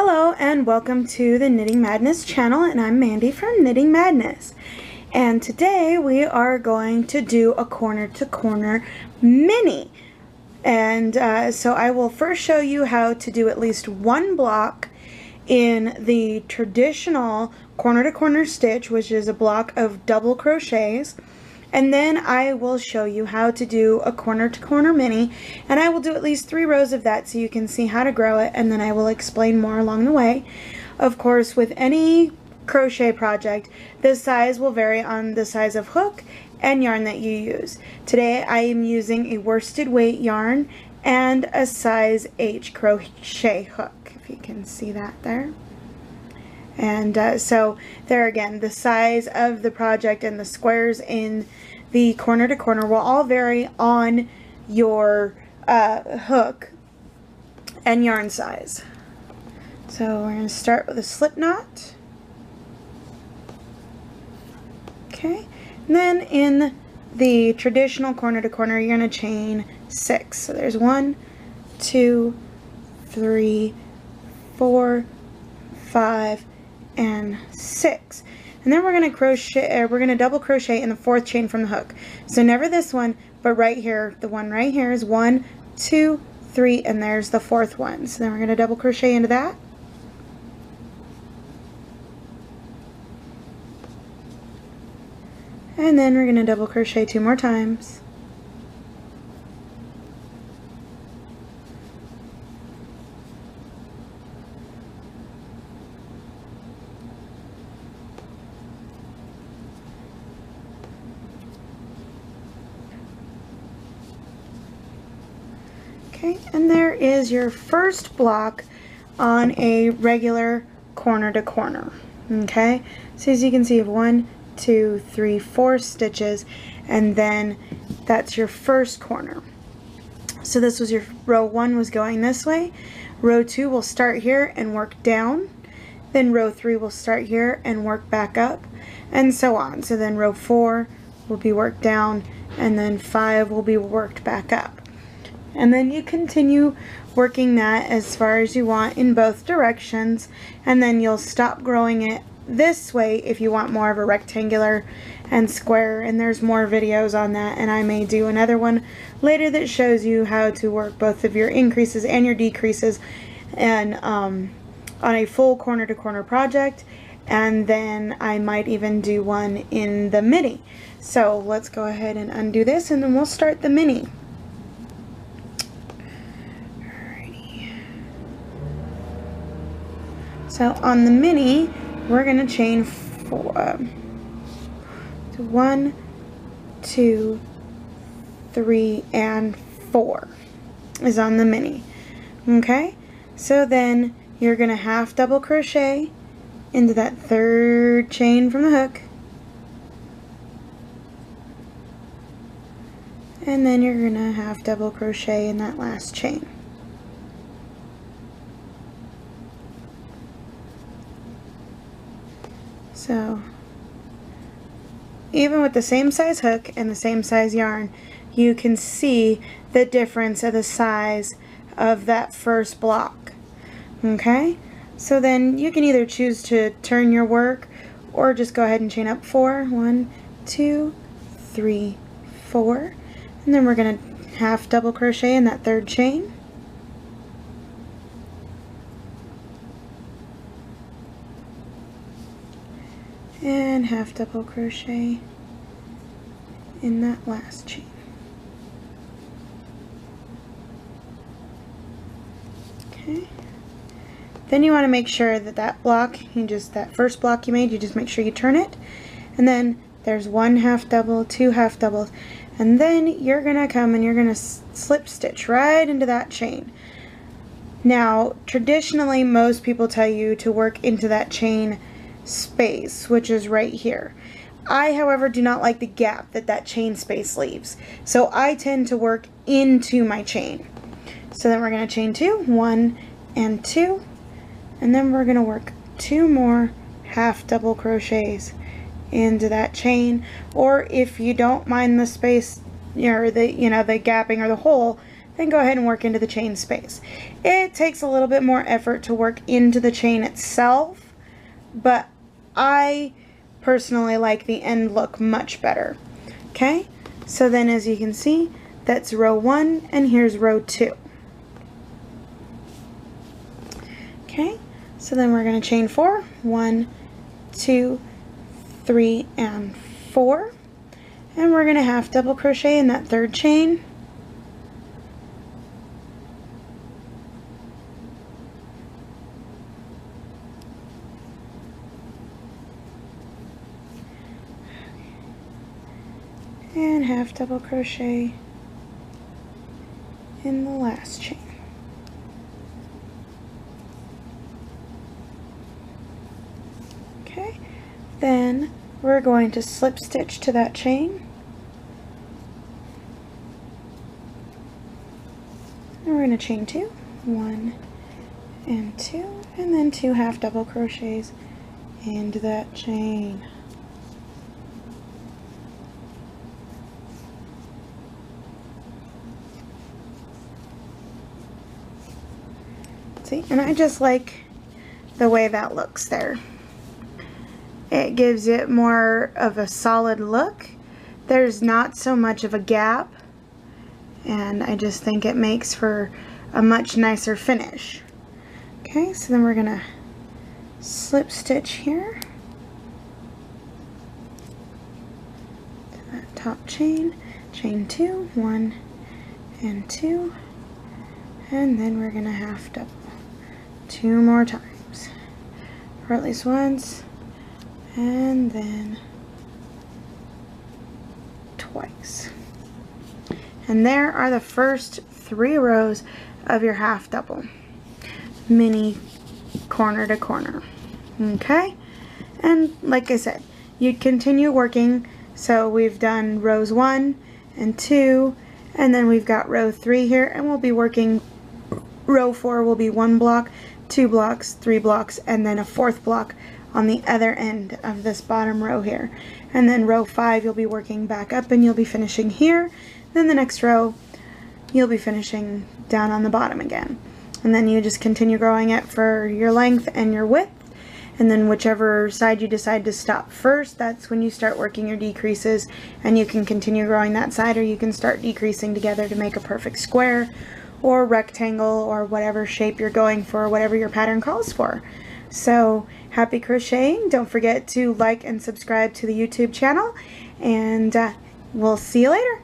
Hello and welcome to the Knitting Madness channel, and I'm Mandy from Knitting Madness. And today we are going to do a corner to corner mini. And so I will first show you how to do at least one block in the traditional corner to corner stitch, which is a block of double crochets. And then I will show you how to do a corner to corner mini, and I will do at least 3 rows of that so you can see how to grow it, and then I will explain more along the way. Of course, with any crochet project, the size will vary on the size of hook and yarn that you use. Today I am using a worsted weight yarn and a size H crochet hook, if you can see that there. And so there again, the size of the project and the squares in the corner to corner will all vary on your hook and yarn size. So we're going to start with a slip knot. Okay, and then in the traditional corner to corner, you're going to chain 6. So there's 1, 2, 3, 4, 5, and 6. And then we're going to crochet, we're going to double crochet in the 4th chain from the hook. So never this one, but right here, the one right here is 1, 2, 3, and there's the 4th one. So then we're going to double crochet into that. And then we're going to double crochet 2 more times. Okay, and there is your first block on a regular corner to corner. Okay, so as you can see, you have 1, 2, 3, 4 stitches, and then that's your first corner. So this was your row 1 was going this way. Row 2 will start here and work down. Then row 3 will start here and work back up, and so on. So then row 4 will be worked down, and then 5 will be worked back up. And then you continue working that as far as you want in both directions, and then you'll stop growing it this way if you want more of a rectangular and square, and there's more videos on that, and I may do another one later that shows you how to work both of your increases and your decreases and on a full corner to corner project, and then I might even do one in the mini. So let's go ahead and undo this, and then we'll start the mini. So on the mini, we're going to chain 4. So 1, 2, 3, and 4 is on the mini. Okay, so then you're going to half double crochet into that 3rd chain from the hook. And then you're going to half double crochet in that last chain. So even with the same size hook and the same size yarn, you can see the difference of the size of that first block. Okay, so then you can either choose to turn your work or just go ahead and chain up 4. 1, 2, 3, 4, and then we're going to half double crochet in that 3rd chain. And half double crochet in that last chain. Okay. Then you want to make sure that that block, that first block you made, you just make sure you turn it. And then there's 1 half double, 2 half doubles, and then you're going to come and you're going to slip stitch right into that chain. Now, traditionally, most people tell you to work into that chain space, which is right here. I, however, do not like the gap that that chain space leaves, so I tend to work into my chain. So then we're going to chain 2, 1 and 2, and then we're going to work 2 more half double crochets into that chain. Or if you don't mind the space or the the gapping or the hole, then go ahead and work into the chain space. It takes a little bit more effort to work into the chain itself, but I personally like the end look much better. Okay, so then as you can see, that's row 1 and here's row 2. Okay, so then we're going to chain 4, 1, 2, 3, and 4, and we're going to half double crochet in that third chain. And half double crochet in the last chain. Okay, then we're going to slip stitch to that chain, and we're going to chain 2, 1 and 2, and then 2 half double crochets into that chain. See, and I just like the way that looks there. It gives it more of a solid look. There's not so much of a gap, and I just think it makes for a much nicer finish. Okay, so then we're gonna slip stitch here to that top chain, chain 2, 1 and 2, and then we're gonna half double 2 more times, or at least once, and then twice. And there are the first 3 rows of your half double mini corner to corner. Okay, and like I said, you'd continue working. So we've done rows 1 and 2, and then we've got row 3 here, and we'll be working row 4 will be 1 block, 2 blocks, 3 blocks, and then a 4th block on the other end of this bottom row here. And then row 5 you'll be working back up and you'll be finishing here. Then the next row you'll be finishing down on the bottom again. And then you just continue growing it for your length and your width. And then whichever side you decide to stop first, that's when you start working your decreases, and you can continue growing that side, or you can start decreasing together to make a perfect square or rectangle or whatever shape you're going for, whatever your pattern calls for. So happy crocheting. Don't forget to like and subscribe to the YouTube channel, and we'll see you later.